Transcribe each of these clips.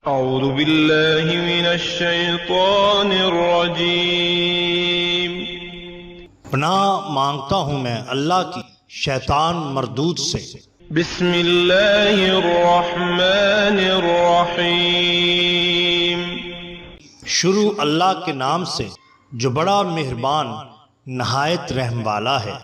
اعوذ باللہ من الشیطان الرجیم۔ پناہ مانگتا ہوں میں اللہ کی شیطان مردود سے۔ بسم اللہ الرحمن الرحیم۔ شروع اللہ کے نام سے جو بڑا مہربان نہایت رحم والا ہے۔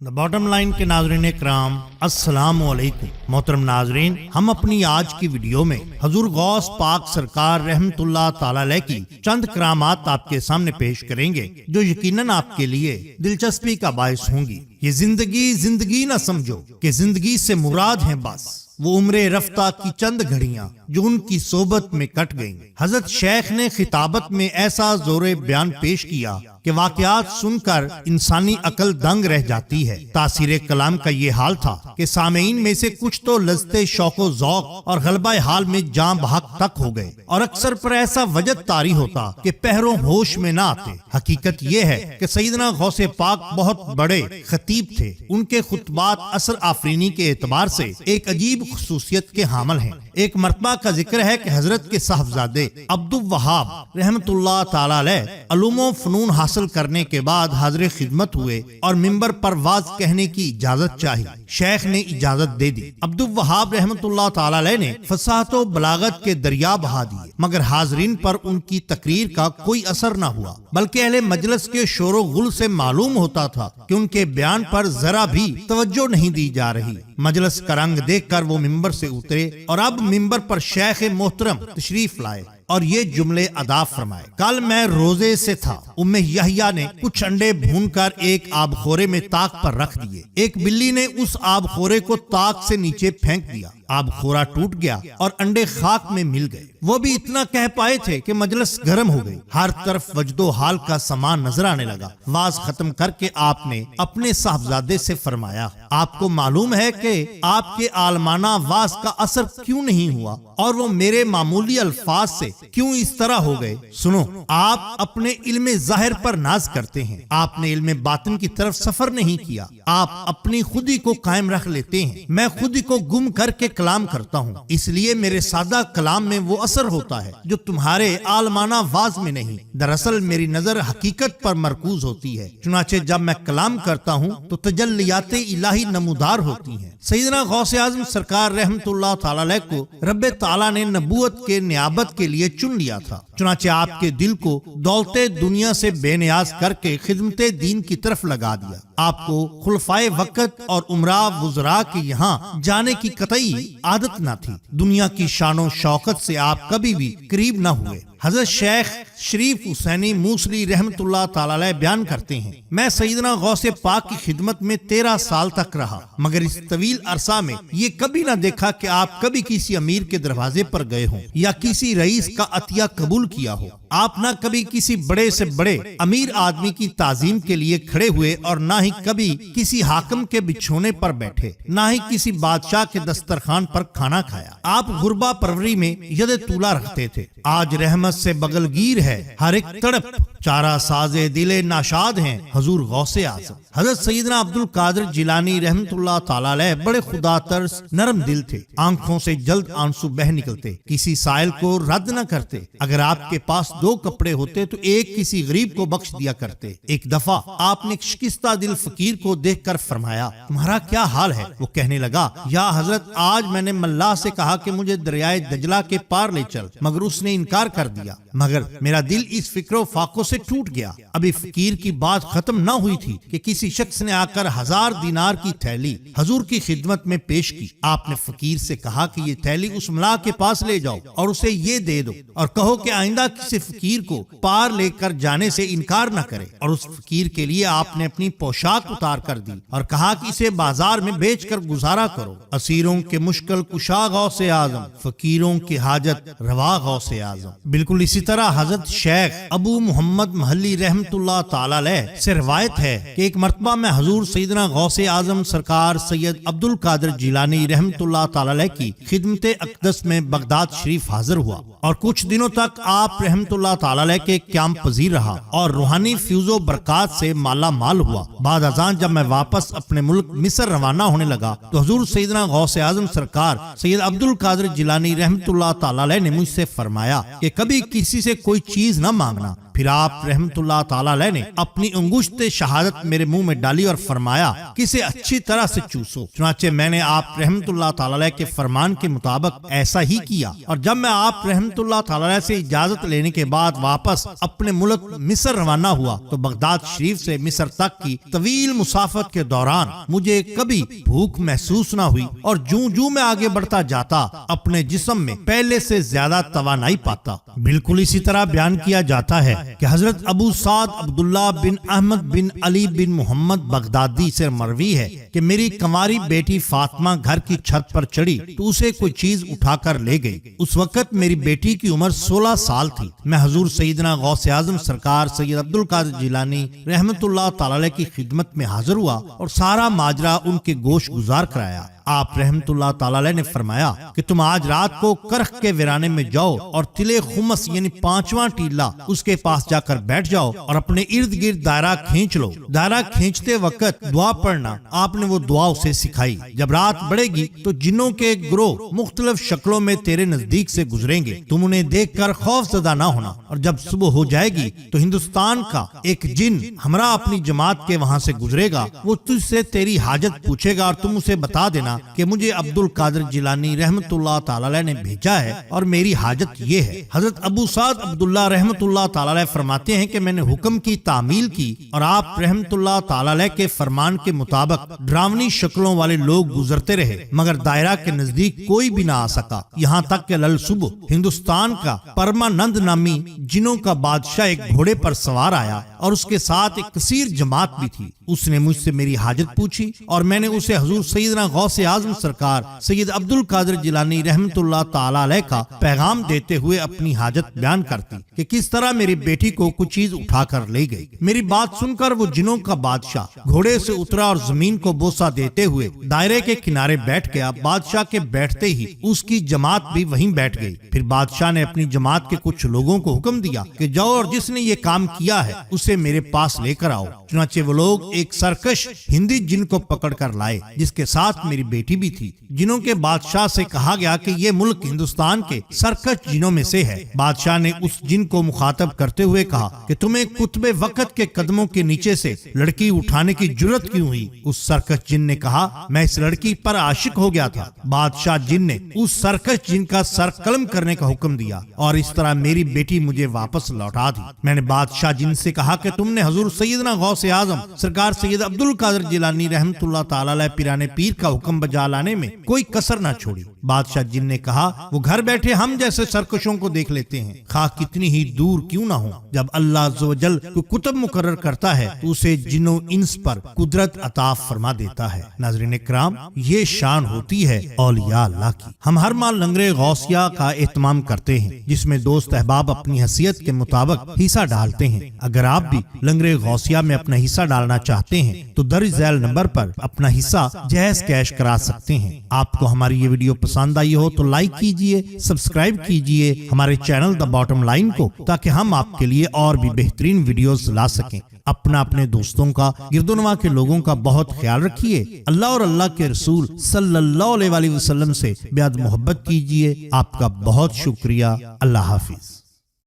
دا باٹم لائن کے ناظرین اکرام، السلام علیکم۔ محترم ناظرین، ہم اپنی آج کی ویڈیو میں حضور غوث پاک سرکار رحمت اللہ تعالی علیہ کی چند کرامات آپ کے سامنے پیش کریں گے جو یقیناً آپ کے لیے دلچسپی کا باعث ہوں گی۔ یہ زندگی نہ سمجھو کہ زندگی سے مراد ہیں بس وہ عمر رفتہ کی چند گھڑیاں جو ان کی صحبت میں کٹ گئیں۔ حضرت شیخ نے خطابت میں ایسا زور بیان پیش کیا کہ واقعات سن کر انسانی عقل دنگ رہ جاتی ہے۔ تاثیر کلام کا یہ حال تھا کہ سامعین میں سے کچھ تو لذت شوق و ذوق اور غلبہ حال میں جاں بحق تک ہو گئے، اور اکثر پر ایسا وجد طاری ہوتا کہ پہروں ہوش میں نہ آتے۔ حقیقت یہ ہے کہ سیدنا غوث پاک بہت بڑے خطیب تھے۔ ان کے خطبات اثر آفرینی کے اعتبار سے ایک عجیب خصوصیت کے حامل ہیں۔ ایک مرتبہ کا ذکر ہے کہ حضرت کے صاحبزادے عبدالوہاب رحمت اللہ تعالی علیہ علوم و فنون حاصل کرنے کے بعد حاضر خدمت ہوئے اور منبر پر واعظ کہنے کی اجازت چاہی۔ شیخ نے اجازت دے دی۔ عبدالوہاب رحمت اللہ تعالی علیہ نے فصاحت و بلاغت کے دریا بہا دیے، مگر حاضرین پر ان کی تقریر کا کوئی اثر نہ ہوا، بلکہ اہل مجلس کے شور و غل سے معلوم ہوتا تھا کہ ان کے بیان پر ذرا بھی توجہ نہیں دی جا رہی۔ مجلس کا رنگ دیکھ کر وہ منبر سے اترے اور اب منبر پر شیخ محترم تشریف لائے اور یہ جملے ادا فرمائے: کل میں روزے سے تھا، ام یحییٰ نے کچھ انڈے بھون کر ایک آب خورے میں طاق پر رکھ دیے۔ ایک بلی نے اس آب خورے کو طاق سے نیچے پھینک دیا، آب خورا ٹوٹ گیا اور انڈے خاک میں مل گئے۔ وہ بھی اتنا کہہ پائے تھے کہ مجلس گرم ہو گئی، ہر طرف وجد و حال کا سامان نظر آنے لگا۔ واز ختم کر کے آپ نے اپنے صاحبزادے سے فرمایا: آپ کو معلوم ہے کہ آپ کے عالمانہ واز کا اثر کیوں نہیں ہوا اور وہ میرے معمولی الفاظ سے کیوں اس طرح ہو گئے؟ سنو، آپ اپنے علم ظاہر پر ناز کرتے ہیں، آپ نے علم باطن کی طرف سفر نہیں کیا، آپ اپنی خودی کو قائم رکھ لیتے ہیں، میں خودی کو گم کر کے کلام کرتا ہوں، اس لیے میرے سادہ کلام میں وہ اثر ہوتا ہے جو تمہارے عالمانہ واز میں نہیں۔ دراصل میری نظر حقیقت پر مرکوز ہوتی ہے، چنانچہ جب میں کلام کرتا ہوں تو تجلیات الہی نمودار ہوتی ہیں۔ سیدنا غوث اعظم سرکار رحمت اللہ تعالی علیہ کو رب تعالیٰ نے نبوت کے نیابت کے لیے چن لیا تھا، چنانچہ آپ کے دل کو دولت دنیا سے بے نیاز کر کے خدمت دین کی طرف لگا دیا۔ آپ کو خلفائے وقت اور عمراء وزراء کے یہاں جانے کی قطعی عادت نہ تھی۔ دنیا کی شان و شوکت سے آپ کبھی بھی قریب نہ ہوئے۔ حضرت شیخ شریف حسینی موصلی رحمت اللہ تعالی علیہ بیان کرتے ہیں: میں سیدنا غوث پاک کی خدمت میں 13 سال تک رہا، مگر اس طویل عرصہ میں یہ کبھی نہ دیکھا کہ آپ کبھی کسی امیر کے دروازے پر گئے ہوں یا کسی رئیس کا عطیہ قبول کیا ہو۔ آپ نہ کبھی کسی بڑے سے بڑے امیر آدمی کی تعظیم کے لیے کھڑے ہوئے اور نہ ہی کبھی کسی حاکم کے بچھونے پر بیٹھے، نہ ہی کسی بادشاہ کے دسترخوان پر کھانا کھایا۔ آپ غربا پروری میں ید طولہ رکھتے تھے۔ آج رحمت سے بغل گیر ہے ہر ایک تڑپ، چارہ ساز دل ناشاد ہیں حضور غوث اعظم۔ حضرت سیدنا عبدالقادر جیلانی رحمت اللہ تعالی علیہ بڑے خدا ترس نرم دل تھے، آنکھوں سے جلد آنسو بہ نکلتے، کسی سائل کو رد نہ کرتے۔ اگر آپ کے پاس 2 کپڑے ہوتے تو ایک کسی غریب کو بخش دیا کرتے۔ ایک دفعہ آپ نے ایک شکستہ دل فقیر کو دیکھ کر فرمایا: تمہارا کیا حال ہے؟ وہ کہنے لگا: یا حضرت، آج میں نے ملا سے کہا کہ مجھے دریائے دجلہ کے پار لے چل، مگر اس نے انکار کر دیا، مگر میرا دل اس فکر و فاقوں سے ٹوٹ گیا۔ ابھی فقیر کی بات ختم نہ ہوئی تھی کہ کسی شخص نے آ کر 1000 دینار کی تھیلی حضور کی خدمت میں پیش کی۔ آپ نے فقیر سے کہا کہ یہ تھیلی اس ملا کے پاس لے جاؤ اور اسے یہ دے دو اور کہو کہ آئندہ کسی فقیر کو پار لے کر جانے سے انکار نہ کرے۔ اور اس فقیر کے لیے آپ نے اپنی پوشاک اتار کر دی اور کہا کہ اسے بازار میں بیچ کر گزارا کرو۔ اسیروں کے مشکل کشا غوث اعظم، فقیروں کی حاجت روا غوث اعظم۔ بالکل بالکل اسی طرح حضرت شیخ ابو محمد محلی رحمت اللہ تعالی علیہ سے روایت ہے کہ ایک مرتبہ میں حضور سیدنا غوث اعظم سرکار سید عبد القادر جیلانی رحمت اللہ تعالی علیہ کی خدمت اقدس میں بغداد شریف حاضر ہوا اور کچھ دنوں تک آپ رحمت اللہ تعالی علیہ کے قیام پذیر رہا اور روحانی فیوز و برکات سے مالا مال ہوا۔ بعد ازاں جب میں واپس اپنے ملک مصر روانہ ہونے لگا تو حضور سیدنا غوث اعظم سرکار سید عبد القادر جیلانی رحمت اللہ تعالی علیہ نے مجھ سے فرمایا کہ کبھی کسی سے کوئی چیز نہ مانگنا۔ پھر آپ رحمت اللہ تعالی علیہ نے اپنی انگشت شہادت میرے منہ میں ڈالی اور فرمایا کہ اسے اچھی طرح سے چوسو۔ چنانچہ میں نے آپ رحمت اللہ تعالی علیہ کے فرمان کے مطابق ایسا ہی کیا، اور جب میں آپ رحمت اللہ تعالی علیہ سے اجازت لینے کے بعد واپس اپنے ملک مصر روانہ ہوا تو بغداد شریف سے مصر تک کی طویل مسافت کے دوران مجھے کبھی بھوک محسوس نہ ہوئی، اور جوں میں آگے بڑھتا جاتا اپنے جسم میں پہلے سے زیادہ توانائی پاتا۔ بالکل اسی طرح بیان کیا جاتا ہے کہ حضرت ابو سعد عبداللہ بن احمد بن علی بن محمد بغدادی سے مروی ہے کہ میری کنواری بیٹی فاطمہ گھر کی چھت پر چڑھی تو اسے کوئی چیز اٹھا کر لے گئی۔ اس وقت میری بیٹی کی عمر 16 سال تھی۔ میں حضور سیدنا غوث اعظم سرکار سید عبد القادر جیلانی رحمت اللہ تعالی علیہ کی خدمت میں حاضر ہوا اور سارا ماجرا ان کے گوش گزار کرایا۔ آپ رحمت اللہ تعالی علیہ نے فرمایا کہ تم آج رات کو کرخ کے ویرانے میں جاؤ اور تلے خمس یعنی 5واں ٹیلا اس کے پاس جا کر بیٹھ جاؤ اور اپنے ارد گرد دائرہ کھینچ لو۔ دائرہ کھینچتے وقت دعا پڑھنا۔ آپ نے وہ دعا اسے سکھائی۔ جب رات بڑھے گی تو جنوں کے گروہ مختلف شکلوں میں تیرے نزدیک سے گزریں گے، تم انہیں دیکھ کر خوف زدہ نہ ہونا، اور جب صبح ہو جائے گی تو ہندوستان کا ایک جن ہمراہ اپنی جماعت کے وہاں سے گزرے گا، وہ تجھ سے تیری حاجت پوچھے گا اور تم اسے بتا دینا کہ مجھے عبد القادر جیلانی رحمت اللہ تعالی علیہ نے بھیجا ہے اور میری حاجت یہ ہے۔ حضرت ابو سعد عبداللہ رحمت اللہ تعالی علیہ فرماتے ہیں کہ میں نے حکم کی تعمیل کی اور آپ رحمت اللہ تعالی علیہ کے فرمان کے مطابق ڈراؤنی شکلوں والے لوگ گزرتے رہے، مگر دائرہ کے نزدیک کوئی بھی نہ آ سکا، یہاں تک کہ لل صبح ہندوستان کا پرمانند نامی جنوں کا بادشاہ ایک گھوڑے پر سوار آیا اور اس کے ساتھ ایک کثیر جماعت بھی تھی۔ اس نے مجھ سے میری حاجت پوچھی اور میں نے اسے حضور سیدنا غوث اعظم سرکار سید عبد القادر جیلانی رحمت اللہ تعالی علیہ کا پیغام دیتے ہوئے اپنی حاجت بیان کرتی کہ کس طرح میری بیٹی کو کچھ چیز اٹھا کر لے گئی۔ میری بات سن کر وہ جنوں کا بادشاہ گھوڑے سے اترا اور زمین کو بوسہ دیتے ہوئے دائرے کے کنارے بیٹھ گیا۔ بادشاہ کے بیٹھتے ہی اس کی جماعت بھی وہیں بیٹھ گئی۔ پھر بادشاہ نے اپنی جماعت کے کچھ لوگوں کو حکم دیا کہ جاؤ اور جس نے یہ کام کیا ہے اسے میرے پاس لے کر آؤ۔ چنانچہ وہ لوگ ایک سرکش ہندی جن کو پکڑ کر لائے جس کے ساتھ میری بیٹی بھی تھی۔ جنوں کے بادشاہ سے کہا گیا کہ یہ ملک ہندوستان کے سرکش جنوں میں سے ہے۔ بادشاہ نے اس جن کو مخاطب کرتے ہوئے کہا کہ تمہیں کتب وقت کے قدموں کے نیچے سے لڑکی اٹھانے کی جرت کیوں ہوئی؟ اس سرکش جن نے کہا میں اس لڑکی پر عاشق ہو گیا تھا۔ بادشاہ جن نے اس سرکش جن کا سر قلم کرنے کا حکم دیا اور اس طرح میری بیٹی مجھے واپس لوٹا دی۔ میں نے بادشاہ جن سے کہا کہ تم نے حضور سیدنا غوث اعظم سرکار سید عبد القادر جیلانی رحمت اللہ تعالی علیہ پیرانے پیر کا حکم بجا لانے میں کوئی کسر نہ چھوڑی۔ بادشاہ جن نے کہا وہ گھر بیٹھے ہم جیسے سرکشوں کو دیکھ لیتے ہیں، خواہ کتنی ہی دور کیوں نہ ہو۔ جب اللہ عز و جل کوئی کتب مقرر کرتا ہے تو اسے جنوں انس پر قدرت عطا فرما دیتا ہے۔ ناظرین کرام، یہ شان ہوتی ہے اولیاء اللہ کی۔ ہم ہر ماہ لنگر غوثیہ کا اہتمام کرتے ہیں جس میں دوست احباب اپنی حیثیت کے مطابق حصہ ڈالتے ہیں۔ اگر آپ بھی لنگر غوثیہ میں اپنا حصہ ڈالنا چاہتے ہیں تو درج ذیل نمبر پر اپنا حصہ جہیز کیش کرا سکتے ہیں۔ آپ کو ہماری یہ ویڈیو پسند آئی ہو تو لائک کیجئے، سبسکرائب کیجئے ہمارے چینل دا باٹم لائن کو، تاکہ ہم آپ کے لیے اور بھی بہترین ویڈیوز لا سکیں۔ اپنے دوستوں کا، گرد و نواح کے لوگوں کا بہت خیال رکھیے۔ اللہ اور اللہ کے رسول صلی اللہ علیہ وسلم سے بیعت محبت کیجئے۔ آپ کا بہت شکریہ۔ اللہ حافظ۔